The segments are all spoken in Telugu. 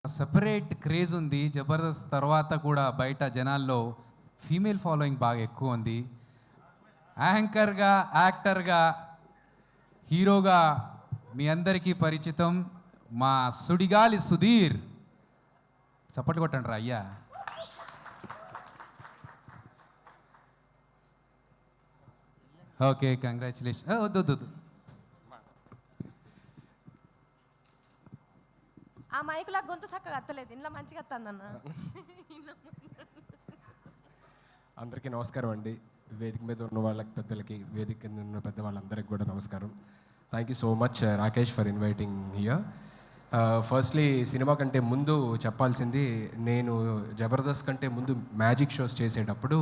సెపరేట్ క్రేజ్ ఉంది. జబర్దస్త్ తర్వాత కూడా బయట జనాల్లో ఫీమేల్ ఫాలోయింగ్ బాగా ఎక్కువ ఉంది. యాంకర్గా, యాక్టర్గా, హీరోగా మీ అందరికీ పరిచితం మా సుడిగాలి సుధీర్. చప్పట్లు కొట్టండి రా అయ్యా. Okay, congratulation. వద్దు ఆ మైకులా గొంతు చక్కగా అత్తలేదు, ఇంట్లో మంచిగా అత్తందన్న. అందరికీ నమస్కారం అండి. వేదిక మీద ఉన్న వాళ్ళకి, పెద్దలకి, వేదిక కింద ఉన్న పెద్ద వాళ్ళందరికీ కూడా నమస్కారం. Thank you so much Rakesh for inviting here. Firstly cinema కంటే ముందు చెప్పాల్సింది, నేను జబర్దస్త్ కంటే ముందు మ్యాజిక్ షోస్ చేసేటప్పుడు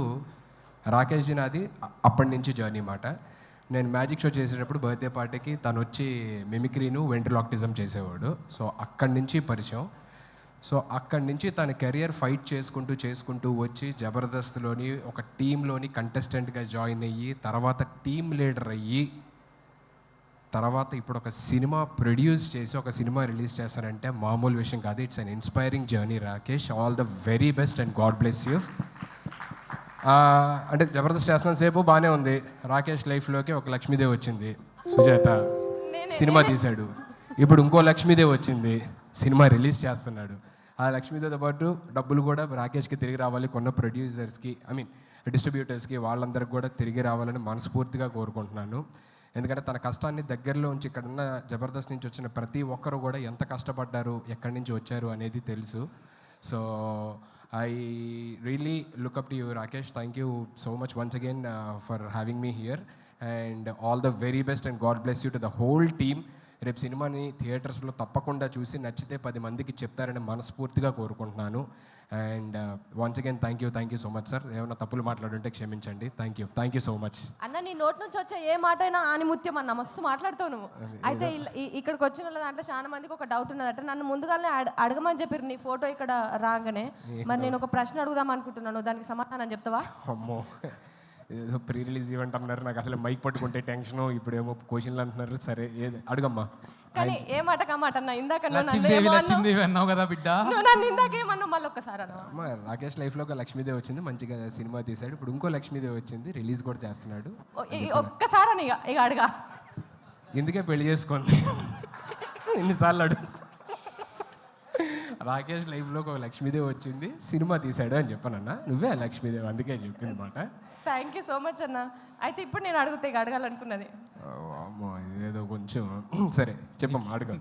రాకేష్ జీ నాది అప్పటి నుంచి జర్నీ మాట. నేను మ్యాజిక్ షో చేసేటప్పుడు బర్త్డే పార్టీకి తను వచ్చి మిమిక్రీను, వెంట్రలాక్టిజం చేసేవాడు. సో అక్కడి నుంచి పరిచయం. సో అక్కడి నుంచి తన కెరియర్ ఫైట్ చేసుకుంటూ వచ్చి జబర్దస్త్లోని ఒక టీంలోని కంటెస్టెంట్గా జాయిన్ అయ్యి, తర్వాత టీమ్ లీడర్ అయ్యి, తర్వాత ఇప్పుడు ఒక సినిమా ప్రొడ్యూస్ చేసి ఒక సినిమా రిలీజ్ చేస్తారంటే మామూలు విషయం కాదు. It's an inspiring journey Rakesh. All the very best and God bless you. అంటే జబర్దస్త్ చేస్తున్న సేపు బాగానే ఉంది. రాకేష్ లైఫ్లోకి ఒక లక్ష్మీదేవి వచ్చింది, సుజాత సినిమా తీశాడు. ఇప్పుడు ఇంకో లక్ష్మీదేవి వచ్చింది, సినిమా రిలీజ్ చేస్తున్నాడు. ఆ లక్ష్మీదేవితో పాటు డబ్బులు కూడా రాకేష్కి తిరిగి రావాలి, కొన్న ప్రొడ్యూసర్స్కి, డిస్ట్రిబ్యూటర్స్కి, వాళ్ళందరికీ కూడా తిరిగి రావాలని మనస్ఫూర్తిగా కోరుకుంటున్నాను. ఎందుకంటే తన కష్టాన్ని దగ్గరలో ఉంచి ఇక్కడున్న జబర్దస్త్ నుంచి వచ్చిన ప్రతి ఒక్కరు కూడా ఎంత కష్టపడ్డారు, ఎక్కడి నుంచి వచ్చారు అనేది తెలుసు. So I really look up to you, Rakesh. Thank you so much once again for having me here, and all the very best and God bless you to the whole team. రేపు సినిమాని థియేటర్స్లో తప్పకుండా చూసి నచ్చితే 10 మందికి చెప్తారని మనస్ఫూర్తిగా కోరుకుంటున్నాను. And once again thank you so much sir. ఏమైనా తప్పులు మాట్లాడుంటే క్షమించండి. థ్యాంక్ యూ సో మచ్ అన్న. నీ నోటి నుంచి వచ్చే ఏ మాట అయినా ఆనిముత్యం అన్న, మస్తు మాట్లాడుతావు నువ్వు. అయితే ఇక్కడికి వచ్చిన వాళ్ళ దాంట్లో చాలా మందికి ఒక డౌట్ ఉన్నదట. నన్ను ముందుగానే అడగమని చెప్పారు నీ ఫోటో ఇక్కడ రాగానే. మరి నేను ఒక ప్రశ్న అడుగుదాం అనుకుంటున్నాను, దానికి సమాధానం చెప్తావా? అమ్మో, ఏదో ప్రీ రిలీజ్ ఈవెంట్ అన్నారు, నాకు అసలు మైక్ పట్టుకుంటే టెన్షన్, ఇప్పుడు ఏమో క్వశ్చన్లు అంటున్నారు. సరే ఏది అడుగమ్మా. కానీ ఏ మాట కామాట అన్న, ఇందాక అన్నావు కదా బిడ్డ, నన్ను ఇందాక ఏమన్నావు మళ్ళీ ఒక్కసారి అన్న. రాకేష్ లైఫ్లో ఒక లక్ష్మీదేవి వచ్చింది, మంచిగా సినిమా తీశాడు. ఇప్పుడు ఇంకో లక్ష్మీదేవి వచ్చింది, రిలీజ్ కూడా చేస్తున్నాడు. ఒక్కసారి అని ఇక అడగా, ఎందుకే పెళ్లి చేసుకోండి ఎన్నిసార్లు అడుగు. రాకేష్ లైఫ్లో ఒక లక్ష్మీదేవి వచ్చింది, సినిమా తీశాడు అని చెప్పానన్నా. నువ్వే లక్ష్మీదేవి, అందుకే చెప్పింది మాట. థ్యాంక్ యూ సో మచ్ అన్న. అయితే ఇప్పుడు నేను ఇక అడగాలనుకున్నది. అమ్మో, ఇదేదో కొంచెం సరే చెప్పమ్మా, అడుగు.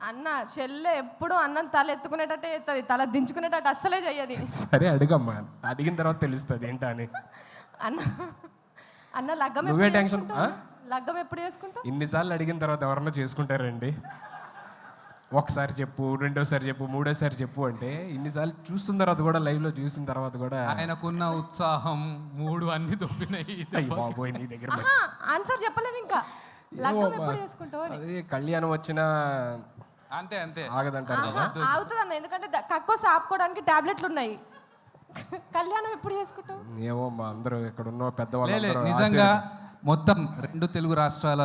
అన్న చెల్లె ఎప్పుడు అన్నం తల ఎత్తుకునేటట్టే ఎత్తది, తల దించుకునేటట్టు అస్సలే చెయ్యది. సరే అడుగమ్మా, అడిగిన తర్వాత తెలుస్తుంది ఏంటా అని. అన్న లగ్గం నువ్వే టెన్షన్. లగ్గం ఎప్పుడు చేసుకుంటావు? ఇన్నిసార్లు అడిగిన తర్వాత ఎవరన్నా చేసుకుంటారండి? ఒకసారి చెప్పు, రెండోసారి చెప్పు, మూడోసారి చెప్పు అంటే ఇన్నిసార్లు చూస్తున్న తర్వాత కూడా, లైవ్లో చూసిన తర్వాత కూడా ఆయనకున్న ఉత్సాహం, మూడు అన్ని దొబ్బినాయి. బాబోయ్, నీ దగ్గర ఆన్సర్ చెప్పలేదు ఇంకా. లగ్గం ఎప్పుడు చేసుకుంటావు? అదే కళ్యాణం వచ్చిన అంతే ఆగదంటారు కదా. ఆగుతుంది అన్న, ఎందుకంటే కక్కోసి ఆపుకోవడానికి టాబ్లెట్లు ఉన్నాయి. కళ్యాణం ఎప్పుడు చేసుకుంటావు? ఏమో మా అందరూ ఇక్కడ ఉన్న పెద్దవాళ్ళు నిజంగా మొత్తం 2 తెలుగు రాష్ట్రాల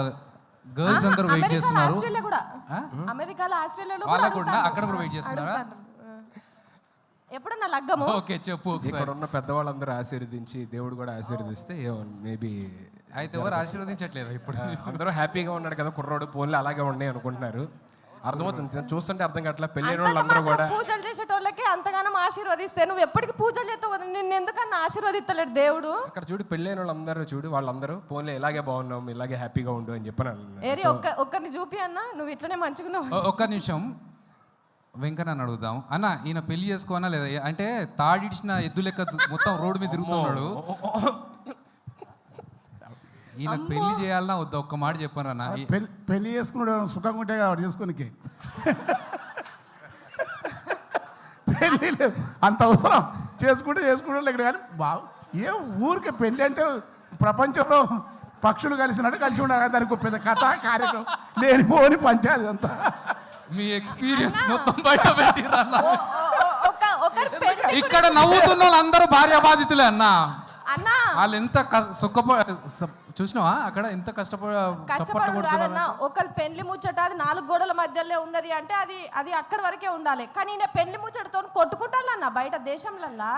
గర్ల్స్ అందరూ వెయిట్ చేస్తున్నారు. అమెరికాలో, ఆస్ట్రేలియాలో అక్కడ కూడా వెయిట్ చేస్తున్నారా? ఎప్పుడన్నా లగ్గము? ఓకే చెప్పు. ఇక్కడ ఉన్న పెద్దవాళ్ళందరూ ఆశీర్వదించి, దేవుడు కూడా ఆశీర్వదిస్తే మేబీ. అయితే ఎవరు ఆశీర్వదించట్లేదు ఇప్పుడు? అందరూ హ్యాపీగా ఉన్నాడు కదా కుర్రోడు, పోన్లు అలాగే ఉన్నాయి అనుకుంటున్నారు. అర్థమవుతుంది, చూస్తుంటే అర్థం కావట్లా. పెళ్ళైన వాళ్ళందరూ కూడా పూజలు చేసేటోళ్ళకి అంతగానో ఆశీర్వదిస్తే నువ్వు ఎప్పటికీ పూజలు చేస్తావు, నిన్ను ఎందుకన్నా ఆశీర్వదిస్తలేడు దేవుడు? అక్కడ చూడు, పెళ్ళైన వాళ్ళందరూ చూడు, వాళ్ళందరూ పోన్లే ఇలాగే బాగున్నాం, ఇలాగే హ్యాపీగా ఉండు అని చెప్పాను. ఏరి ఒక్కరిని చూపి అన్న, నువ్వు ఇట్లనే మంచిగా. ఒక్క నిమిషం, వెంకన్న అడుగుదాం. అన్న, ఈయన పెళ్లి చేసుకోనా లేదా? అంటే తాడిడిచిన ఎద్దు లెక్క మొత్తం రోడ్డు మీద తిరుగుతున్నాడు. ఈయన పెళ్లి చేయాలన్నా వద్దా? ఒక్క మాట చెప్పాను అన్న. పెళ్లి చేసుకున్నాడు సుఖంగా ఉంటే కాబట్టి చేసుకోనికి పెళ్ళి అంత అవసరం. చేసుకుంటే లేక కానీ ఏ ఊరికి పెళ్ళి అంటే ప్రపంచంలో పక్షులు కలిసినట్టు కలిసి ఉండాలి. దానికి పెద్ద కథ కార్యక్రమం లేనిపోని పంచాయతీ అంతా. మీ ఎక్స్పీరియన్స్ మొత్తం బయట పెట్టిరా. ఇక్కడ నవ్వుతున్న వాళ్ళందరూ భార్య బాధితులే అన్న. అన్నా వాళ్ళు ఎంత చూసినావా అక్కడ ఎంత కష్టపడు కాదన్నా. ఒకళ్ళు పెళ్లి ముచ్చట అది 4 గోడల మధ్యలో ఉన్నది అంటే అది అక్కడి వరకే ఉండాలి. కానీ నేను పెళ్లి ముచ్చటతో కొట్టుకుంటానన్న బయట దేశంలల్లా.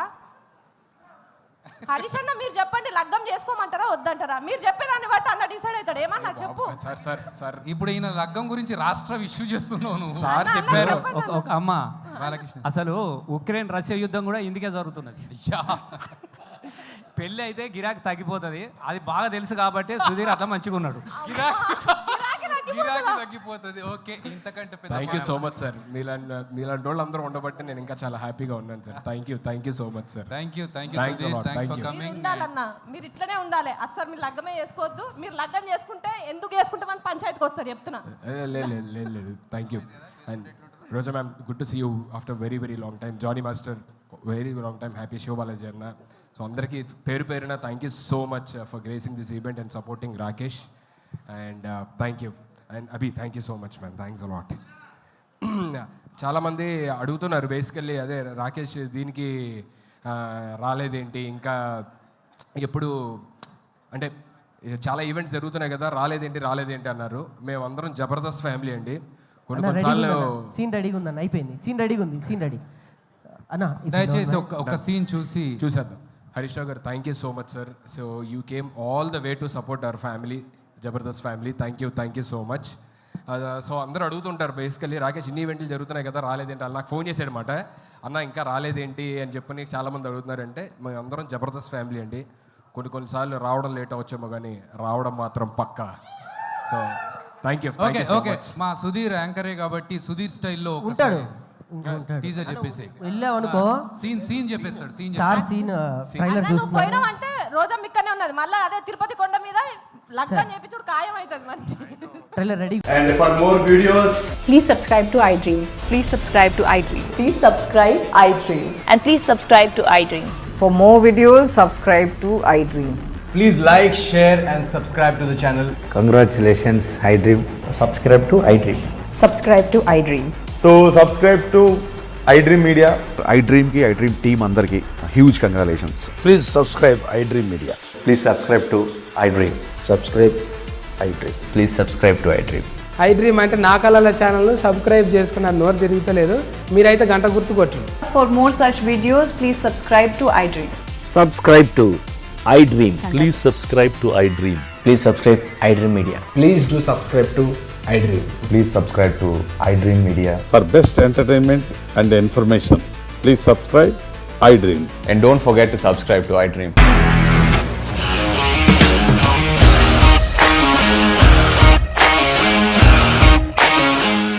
హరీష్ అన్న మీరు చెప్పండి, లగ్గం చేసుకోమంటారా వద్దంటారా? మీరు చెప్పేదాన్ని బట్టి అన్న డిసైడ్ అవుతాడు. ఏమన్నా చెప్పు. సార్ ఇప్పుడు ఈయన లగ్గం గురించి రాష్ట్ర ఇష్యూ చేస్తున్నావు నువ్వు. సార్ చెప్పారు. ఒక అమ్మ బాలకృష్ణ అసలు ఉక్రెయిన్ రష్యా యుద్ధం కూడా ఇందుకే జరుగుతున్నది. అయ్యా పెళ్ళి అయితే గిరాకీ తగ్గిపోతుంది, అది బాగా తెలుసు కాబట్టి సుధీర్ అట్లా మంచిగా ఉన్నాడు. గిరాకీ తగ్గిపోతుంది. ఓకే, ఇంతకంటే thank you so much sir. మీలాంటి వాళ్ళు అందరూ ఉండబట్టి నేను ఇంకా చాలా హ్యాపీగా ఉన్నాను sir. Thank you so much sir. Thank you Thanks a lot. Thanks for Thank you. Coming. ఉండాలన్నా, మీరు ఇట్లనే ఉండాలి. అస్సలు మీరు లగ్గమే చేసుకోవద్దు. మీరు లగ్గం చేసుకుంటే ఎందుకు చేసుకుంటే మన పంచాయతీకి వస్తారు చెప్తున్నా. లేదు thank you. And Roja ma'am, good to see you after very long time. Jani master, very long time. Happy Siva Balaji అన్న. సో అందరికీ పేరున thank you so much for gracing this event and supporting Rakesh. And thank you. And Abhi, thank you so much ma'am. Thanks a lot. చాలామంది అడుగుతున్నారు బేసికల్లీ, అదే రాకేష్ దీనికి రాలేదేంటి, ఇంకా ఎప్పుడు అంటే చాలా ఈవెంట్స్ జరుగుతున్నాయి కదా, రాలేదేంటి అన్నారు. మేమందరం జబర్దస్త్ ఫ్యామిలీ అండి. కొన్నిసార్లు సీన్ రెడీగా ఉందన్న, అయిపోయింది. సీన్ రెడీగా ఉంది. సీన్ రెడీ అన్న. దయచేసి ఒక సీన్ చూసేద్దాం. హరీష్ రావు గారు, thank you so much sir. So you came all the way to support our family, Jabardasth family. Thank you so much. So అందరూ అడుగుతుంటారు బేసికల్లీ, రాకేష్ ఇన్ని ఈవెంట్లు జరుగుతున్నాయి కదా రాలేదేంటి అని. నాకు ఫోన్ చేశాడనమాట, అన్న ఇంకా రాలేదేంటి అని చెప్పని చాలామంది అడుగుతున్నారంటే, మేము అందరం జబర్దస్త్ ఫ్యామిలీ అండి. కొన్నిసార్లు రావడం లేట్ అవచ్చేమో కానీ రావడం మాత్రం పక్కా. So thank you. ఓకే, మా సుధీర్ యాంకరే కాబట్టి సుధీర్ స్టైల్లో ఉంటాడు. టీజర్ చెప్పేసి వెళ్ళావనుకో సీన్ చెప్పేస్తాడు. సార్ సీన్ ట్రైలర్ నువ్వు పోయినావంటే రోజా మిక్కనే ఉన్నది. మళ్ళీ అదే తిరుపతి కొండ మీద లగ్గం చేపించుడు ఖాయం అవుతుంది మరి. Trailer ready. And for more videos, Please subscribe to iDream. Please subscribe to iDream. Please subscribe iDream. And please subscribe to iDream. For more videos, subscribe to iDream. please like, share and subscribe to the channel. Congratulations, iDream. Subscribe to iDream. Subscribe to iDream. So subscribe to iDream Media. iDream ki iDream team andarki huge congratulations. Please subscribe iDream Media. Please subscribe to iDream. Subscribe iDream. Please subscribe to iDream. iDream అంటే నా కళల ఛానల్ సబ్స్క్రైబ్ చేసుకున్న నోరు తిరుగుతలేదు. మీరైతే గంట గుర్తు కొట్టండి. For more such videos, please subscribe to iDream. Subscribe to iDream. Please subscribe to iDream. Please subscribe iDream Media. Please do subscribe to iDream. Please subscribe to iDream Media. For best entertainment and information, please subscribe iDream. And don't forget to subscribe to iDream.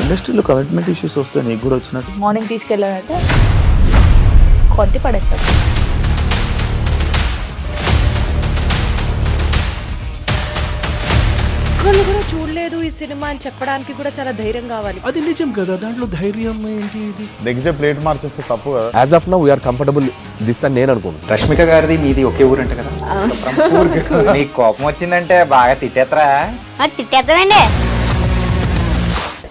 ఇండస్ట్రీలో కమిట్మెంట్ ఇష్యూస్ వస్తే నీకు కూడా వచ్చినట్టు మార్నింగ్ తీసుకెళ్ళారంటే కొట్టి పడేశారు. ఒక్కళ్ళు కూడా చూడలేదు ఈ సినిమా అని చెప్పడానికి కూడా చాలా ధైర్యం కావాలి. అది నిజం కదా, దాంట్లో ధైర్యం ఏంటి? ఇది నెక్స్ట్ డే ప్లేట్ మార్చేస్తే తప్పు కదా. As of now we're comfortable this అని నేను అనుకుంటున్నాను. రష్మిక గారిది మీది ఒకే ఊరంట కదా. నీకు కోపం వచ్చిందంటే బాగా తిట్టేత్తరా? తిట్టేద్దామండి.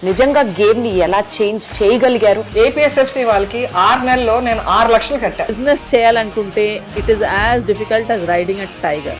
నిజంగా గేమ్ ని ఎలా చేంజ్ చేయగలిగారు? ఏపీఎస్ఎఫ్సి వాళ్ళకి 6 నెలల్లో నేను 6 లక్షలు కట్టా. బిజినెస్ చేయాలనుకుంటే it is as difficult as riding a tiger.